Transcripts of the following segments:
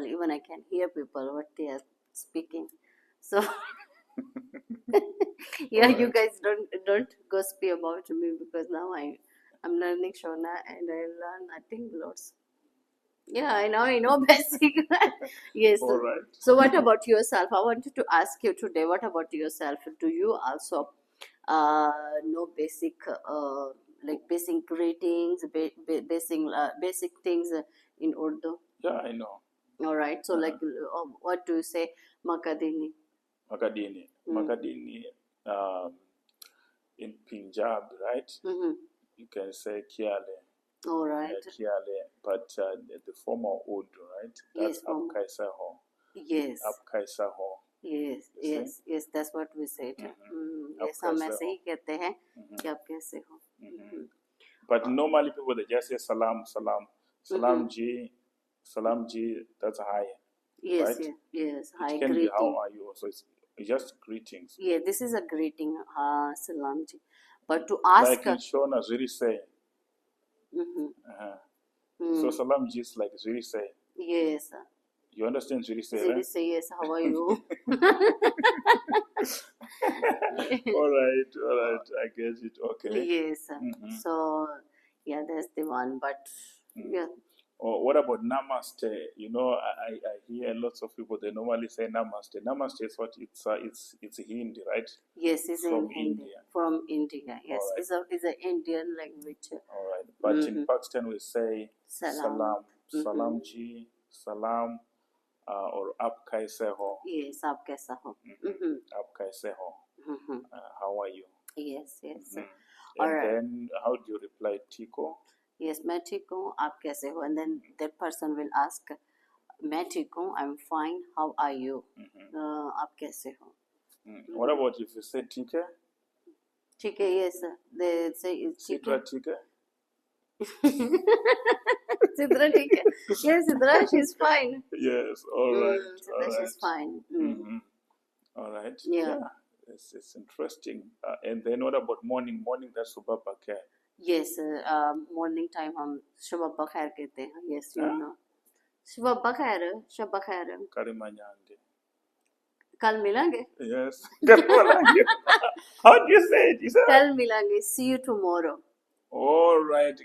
even I can hear people what they are speaking. So yeah, you Alright. guys don't gossip about me because now I'm learning Shona and I learn I think lots. Yeah, I know basic. Yes. Alright. So what about yourself? I wanted to ask you today. What about yourself? Do you also know basic like basic greetings, basic things in Urdu? Yeah, I know. All right. So like, what do you say? Makadini. Makadini. Mm. Makadini, in Punjab, right? Mm-hmm. You can say Kiale. All right. Kiale, but the form of Urdu, right? That's Yes, Mom. Apkaisa Ho. Yes. Apkaisa Ho. Yes, You see? yes, yes, that's what we said. Yes, आप हम कैसे ऐसे हो? ही कहते हैं कि आप कैसे हो. But normally people they just say salam, salam, salam ji, salam ji. That's hi, Yes, right? yes, yes. Hi, It can be how greeting. are you. So it's just greetings. Yeah, this is a greeting. Salam ji. But to ask. Like in Shona, Zuri say. So salam ji is like Zuri say. Yes. You understand Zuri say, Ziri right? say yes. How are you? All right. I get it. Okay. Yes. So yeah, that's the one. But yeah. Or what about namaste? You know, I hear lots of people they normally say namaste. Namaste is what it's Hindi, right? Yes, it's From in Hindi. India. From India. Yes, Alright. it's an Indian language. All right. But in Pakistan we say Salam. salam ji, salam, or aap kaise ho? Yes, आप कैसा हो? Aap kaise ho? How are you? Yes, yes. And then how do you reply, Tiko? Yes, मैं ठीक हूँ. आप कैसे हो? And then that person will ask, मैं ठीक हूँ. I'm fine. How are you? आप कैसे हो? What about if you say Tika? ठीक है. Yes, they say ठीक है. Sidra Tika? Sidra ठीक है. Yes, Sidra, she's fine. Yes, all right. Sidra, she's fine. All right. Yeah. It's interesting. And then what about morning? Morning, that's Subha Bakar. Yes, morning time हम शुभ बखैर कहते हैं. Yes, you know. Shubh बखैर, Shubh बखैर. Karimanyange. कल मिलेंगे. Yes. Karimanyange. How do you say it? You say कल मिलेंगे. See you tomorrow. All right.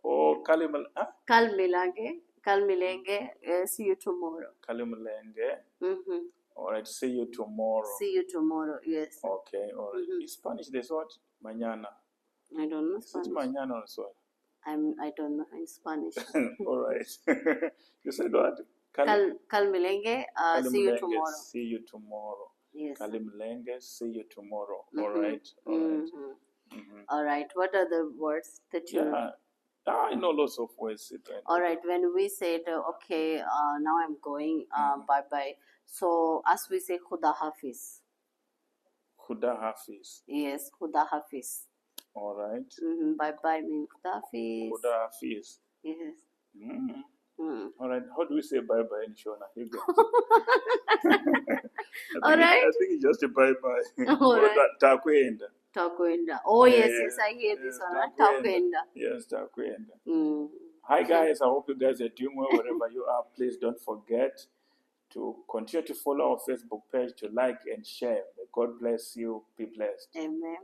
Oh, Kalimal. Huh? कल मिलेंगे. कल मिलेंगे. See you tomorrow. Kalimalenge. All right. See you tomorrow. See you tomorrow. Yes. Okay. All right. In Spanish, there's what? Mañana. I don't know Is it Spanish. mañana also? I don't know in Spanish. All right. You said what? कल मिलेंगे. See you tomorrow. See you tomorrow. Yes. Kalimlenge, see you tomorrow. All right. All right. What are the words that you? Yeah, I know lots of words. All right. When we said okay, now I'm going. Bye bye. So as we say Khuda Hafiz. Khuda Hafiz. Yes, Khuda Hafiz. All right. Bye bye means Khuda Hafiz. Khuda Hafiz. Yes. All right. How do we say bye bye in Shona? You go. All right. I think it's just a bye bye. All right. Takwenda. Takwenda. Oh yes, I hear this one. Takwenda. Yes, Takwenda. Hi guys, I hope you guys are doing well wherever you are. Please don't forget to continue to follow our Facebook page, to like and share. May God bless you. Be blessed. Amen.